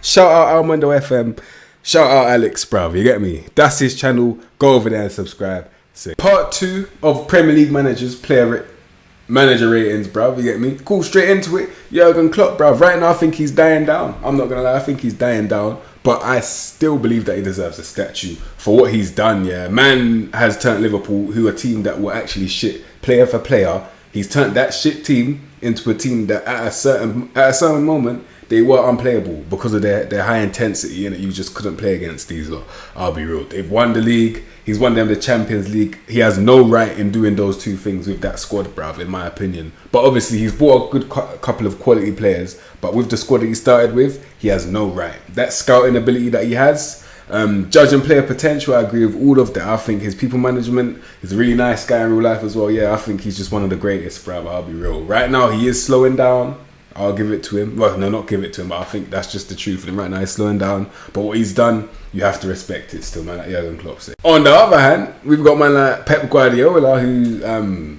Shout out Almondo FM. Shout out Alex, bruv. You get me? That's his channel. Go over there and subscribe. Sick. Part 2 of Premier League managers, manager ratings, bruv. You get me? Cool, straight into it. Jurgen Klopp, bruv. Right now, I think he's dying down. I'm not going to lie. I think he's dying down. But I still believe that he deserves a statue for what he's done, yeah. Man has turned Liverpool, who are a team that were actually shit, player for player. He's turned that shit team into a team that at a certain moment, they were unplayable because of their high intensity, and you just couldn't play against these lot. I'll be real. They've won the league. He's won them the Champions League. He has no right in doing those two things with that squad, bruv, in my opinion. But obviously, he's brought a good couple of quality players. But with the squad that he started with, he has no right. That scouting ability that he has, judging player potential, I agree with all of that. I think his people management, he's a really nice guy in real life as well. Yeah, I think he's just one of the greatest, bruv. I'll be real. Right now, he is slowing down. I'll give it to him. Well, no, not give it to him, but I think that's just the truth. And right now, he's slowing down. But what he's done, you have to respect it still, man. Like Jurgen Klopp said. On the other hand, we've got man like Pep Guardiola, who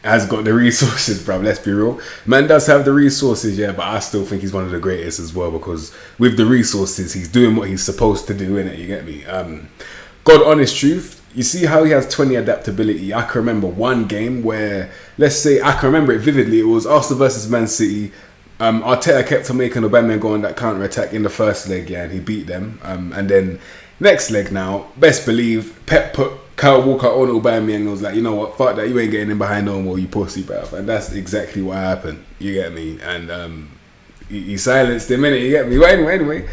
has got the resources, bruv. Let's be real. Man does have the resources, yeah, but I still think he's one of the greatest as well, because with the resources, he's doing what he's supposed to do, innit? You get me? God honest truth. You see how he has 20 adaptability. I can remember one game where, let's say, I can remember it vividly. It was Arsenal versus Man City. Arteta kept on making Aubameyang go on that counter-attack in the first leg, yeah, and he beat them. And then next leg now, best believe, Pep put Kyle Walker on Aubameyang and was like, you know what, fuck that, you ain't getting in behind no more, you pussy, bruv. And that's exactly what happened, you get me? And he silenced him, innit, you get me? Well, anyway,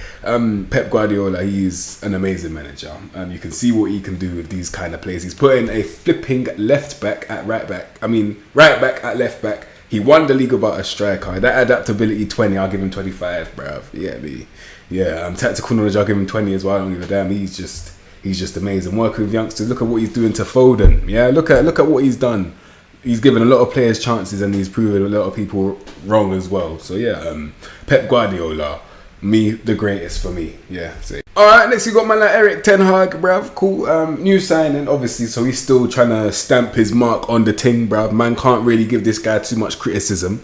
Pep Guardiola, he's an amazing manager. You can see what he can do with these kind of players. He's putting a flipping right back at left back. He won the league without a striker. That adaptability 20, I'll give him 25, bruv. Yeah, me. Yeah, tactical knowledge, I'll give him 20 as well. I don't give a damn. He's just amazing. Working with youngsters. Look at what he's doing to Foden. Yeah, look at what he's done. He's given a lot of players chances and he's proven a lot of people wrong as well. So yeah, Pep Guardiola, me the greatest for me. Yeah. Alright, next we got man like Erik ten Hag, bruv. Cool. New signing, obviously, so he's still trying to stamp his mark on the ting, bruv. Man can't really give this guy too much criticism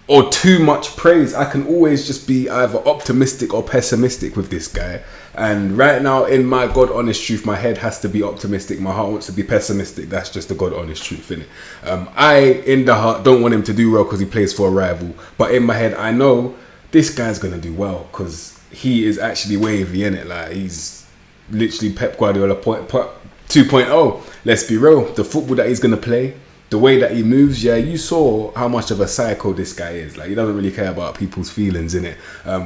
or too much praise. I can always just be either optimistic or pessimistic with this guy. And right now, in my God honest truth, my head has to be optimistic. My heart wants to be pessimistic. That's just the God honest truth, innit? I, in the heart, don't want him to do well because he plays for a rival. But in my head, I know this guy's going to do well because he is actually wavy, innit? Like, he's literally Pep Guardiola 2.0. Let's be real. The football that he's going to play, the way that he moves, yeah, you saw how much of a psycho this guy is. Like, he doesn't really care about people's feelings, innit?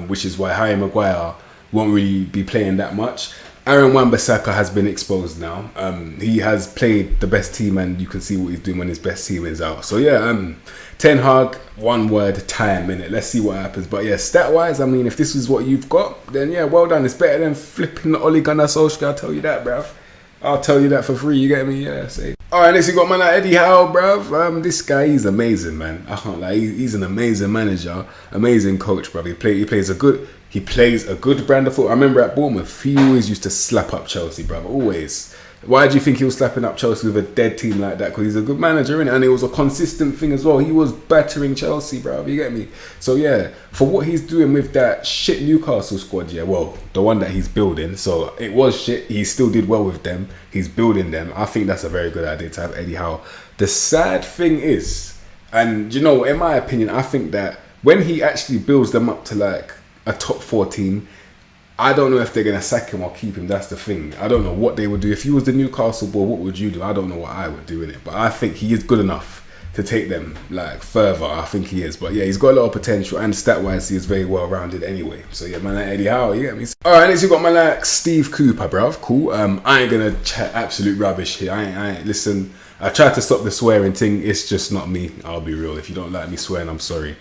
Which is why Harry Maguire won't really be playing that much. Aaron Wan-Bissaka has been exposed now. He has played the best team, and you can see what he's doing when his best team is out. So yeah, Ten Hag, one word, time, innit? Let's see what happens. But yeah, stat-wise, I mean, if this is what you've got, then yeah, well done. It's better than flipping the Ole Gunnar Solskjaer, I'll tell you that, bruv. I'll tell you that for free, you get me? Yeah, say. Alright, next we got man like Eddie Howe, bruv. This guy, he's amazing, man. I can't lie, he's an amazing manager, amazing coach, bruv. He plays a good brand of football. I remember at Bournemouth, he always used to slap up Chelsea, bruv. Always. Why do you think he was slapping up Chelsea with a dead team like that? Because he's a good manager, innit? And it was a consistent thing as well. He was battering Chelsea, bruv. You get me? So yeah, for what he's doing with that shit Newcastle squad, yeah, well, the one that he's building. So it was shit. He still did well with them. He's building them. I think that's a very good idea to have Eddie Howe. The sad thing is, and you know, in my opinion, I think that when he actually builds them up to like a top 4 team, I don't know if they're going to sack him or keep him. That's the thing. I don't know what they would do. If you was the Newcastle boy, what would you do? I don't know what I would do in it. But I think he is good enough to take them like further. I think he is. But yeah, he's got a lot of potential. And stat-wise, he is very well-rounded anyway. So yeah, man like Eddie Howe, you get me? Alright, next you got man like Steve Cooper, bruv. Cool. I ain't going to chat absolute rubbish here. I ain't listen, I tried to stop the swearing thing. It's just not me. I'll be real. If you don't like me swearing, I'm sorry.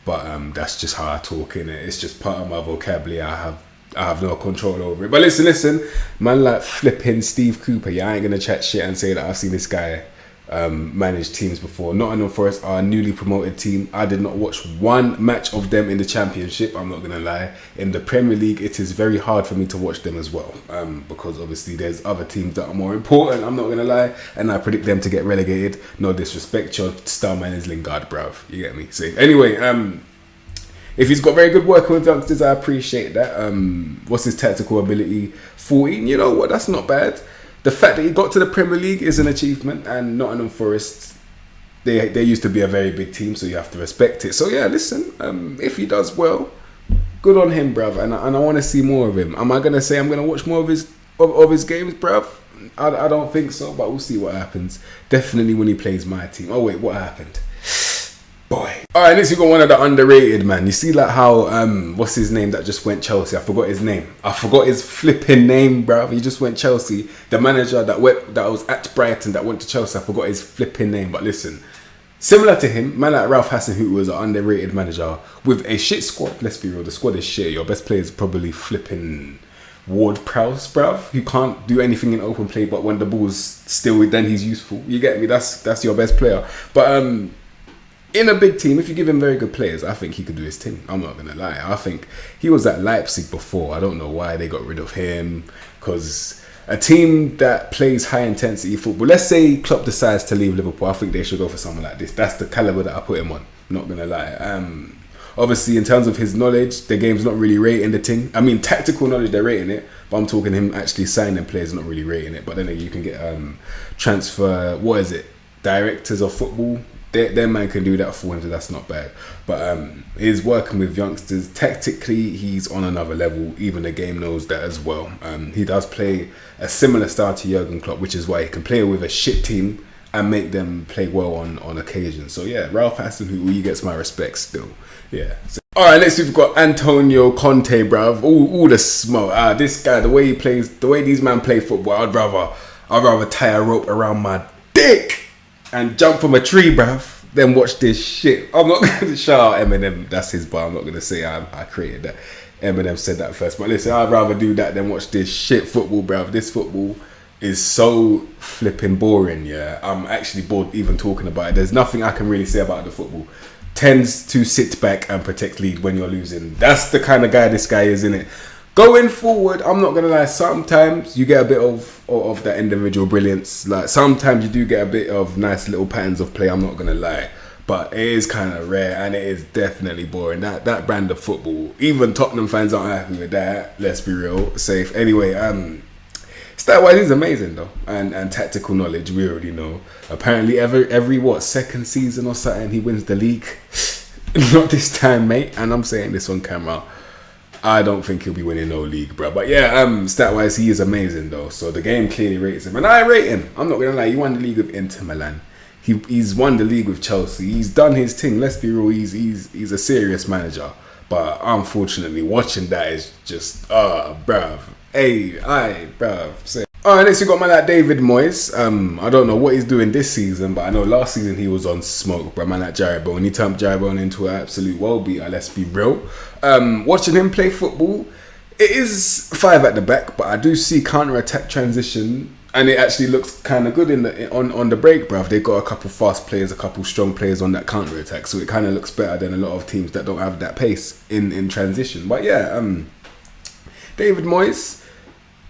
But that's just how I talk, innit? It's just part of my vocabulary. I have no control over it. But listen, man like flipping Steve Cooper, yeah, I ain't gonna chat shit and say that I've seen this guy manage teams before. Nottingham Forest are a newly promoted team. I did not watch one match of them in the Championship, I'm not gonna lie. In the Premier League, it is very hard for me to watch them as well, because obviously there's other teams that are more important, I'm not gonna lie, and I predict them to get relegated. No disrespect, your star man is Lingard, bruv. You get me? So anyway, If he's got very good working with youngsters, I appreciate that. What's his tactical ability? 14. You know what? That's not bad. The fact that he got to the Premier League is an achievement, and Nottingham Forest, they used to be a very big team, so you have to respect it. So yeah, listen, if he does well, good on him, bruv, and I want to see more of him. Am I gonna say I'm gonna watch more of his games, bruv? I don't think so, but we'll see what happens. Definitely when he plays my team. Oh wait, what happened? Boy. Alright, next we got one of the underrated, man. You see like how what's his name that just went Chelsea? I forgot his name. I forgot his flipping name, bruv. He just went Chelsea. The manager that was at Brighton that went to Chelsea, I forgot his flipping name. But listen, similar to him, man like Ralph Hasenhuttl was an underrated manager with a shit squad. Let's be real, the squad is shit. Your best player is probably flipping Ward-Prowse, bruv. He can't do anything in open play, but when the ball's still, then he's useful. You get me? That's your best player. But in a big team, if you give him very good players, I think he could do his thing. I'm not gonna lie. I think he was at Leipzig before. I don't know why they got rid of him, because a team that plays high intensity football, let's say Klopp decides to leave Liverpool, I think they should go for someone like this. That's the caliber that I put him on. Not gonna lie. Obviously, in terms of his knowledge, the game's not really rating the thing. I mean, tactical knowledge, they're rating it, but I'm talking him actually signing players, not really rating it. But then you can get directors of football. Their man can do that for him, so that's not bad. But he's working with youngsters. Tactically, he's on another level. Even the game knows that as well. He does play a similar style to Jurgen Klopp, which is why he can play with a shit team and make them play well on occasion. So yeah, Ralph Hasenhuttl, he gets my respect still. Yeah. So, alright, next we've got Antonio Conte, bruv. All the smoke. This guy, the way he plays, the way these men play football, I'd rather tie a rope around my dick and jump from a tree, bruv, then watch this shit. I'm not going to shout out Eminem. That's his bar. I'm not going to say I created that. Eminem said that first. But listen, I'd rather do that than watch this shit football, bruv. This football is so flipping boring, yeah. I'm actually bored even talking about it. There's nothing I can really say about the football. Tends to sit back and protect lead when you're losing. That's the kind of guy this guy is, innit? Going forward, I'm not gonna lie, sometimes you get a bit of that individual brilliance. Like sometimes you do get a bit of nice little patterns of play, I'm not gonna lie. But it is kind of rare and it is definitely boring. That brand of football, even Tottenham fans aren't happy with that. Let's be real, safe. Anyway, stat-wise, he's amazing though, and tactical knowledge, we already know. Apparently, every second season or something, he wins the league. Not this time, mate. And I'm saying this on camera. I don't think he'll be winning no league, bro. But yeah, stat-wise, he is amazing though. So the game clearly rates him, and I rate him. I'm not gonna lie. He won the league with Inter Milan. He's won the league with Chelsea. He's done his thing. Let's be real. He's a serious manager. But unfortunately, watching that is just bruv. Bruv. Alright, next we got man like David Moyes. I don't know what he's doing this season, but I know last season he was on smoke, bro. Man like Jarrett Bowen, he turned Jarrett Bowen into an absolute world beater, let's be real. Watching him play football, it is 5 at the back, but I do see counter-attack transition, and it actually looks kind of good on the break, bruv. They've got a couple fast players, a couple strong players on that counter-attack, so it kind of looks better than a lot of teams that don't have that pace in transition. But yeah, David Moyes,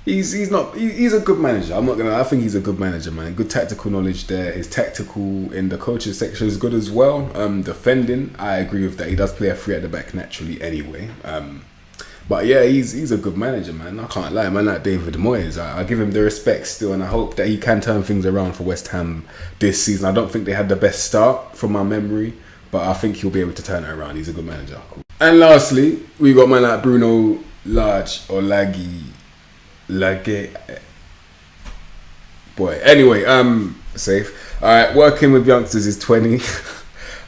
he's a good manager. I'm not gonna. I think he's a good manager, man. Good tactical knowledge there. His tactical in the coaches section is good as well. Defending, I agree with that. He does play a 3 at the back naturally anyway. But yeah, he's a good manager, man. I can't lie, man. Like David Moyes, I give him the respect still, and I hope that he can turn things around for West Ham this season. I don't think they had the best start from my memory, but I think he'll be able to turn it around. He's a good manager. Cool. And lastly, we got man like Bruno boy. Anyway, safe. Alright, working with youngsters is 20.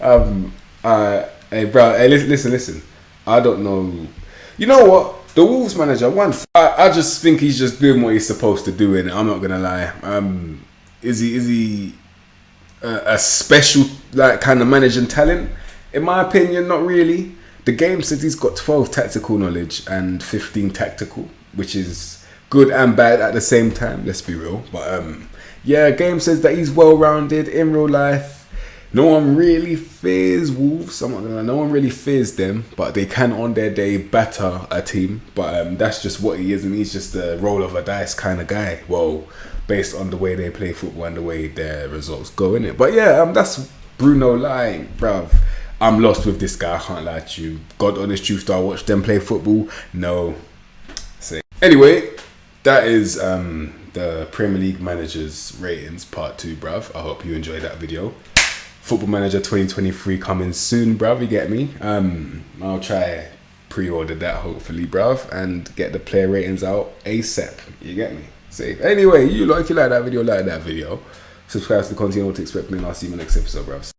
Hey bro, hey listen. I don't know. You know what? The Wolves manager once. I just think he's just doing what he's supposed to do, and I'm not gonna lie. Is he a special like kind of managing talent? In my opinion, not really. The game says he's got 12 tactical knowledge and 15 tactical, which is good and bad at the same time, let's be real. But yeah, game says that he's well-rounded in real life. No one really fears Wolves. I'm not gonna lie, no one really fears them, but they can on their day batter a team. But that's just what he is, and he's just a roll of a dice kind of guy. Well, based on the way they play football and the way their results go, innit? But yeah, that's Bruno lying, bruv. I'm lost with this guy, I can't lie to you. God honest truth, do I watch them play football? No. So, anyway, that is the Premier League managers ratings part 2, bruv. I hope you enjoyed that video. Football Manager 2023 coming soon, bruv, you get me? I'll try pre-order that hopefully, bruv, and get the player ratings out ASAP, you get me? So anyway, if you like that video, subscribe to the content, what to expect me, and I'll see you in the next episode, bruv.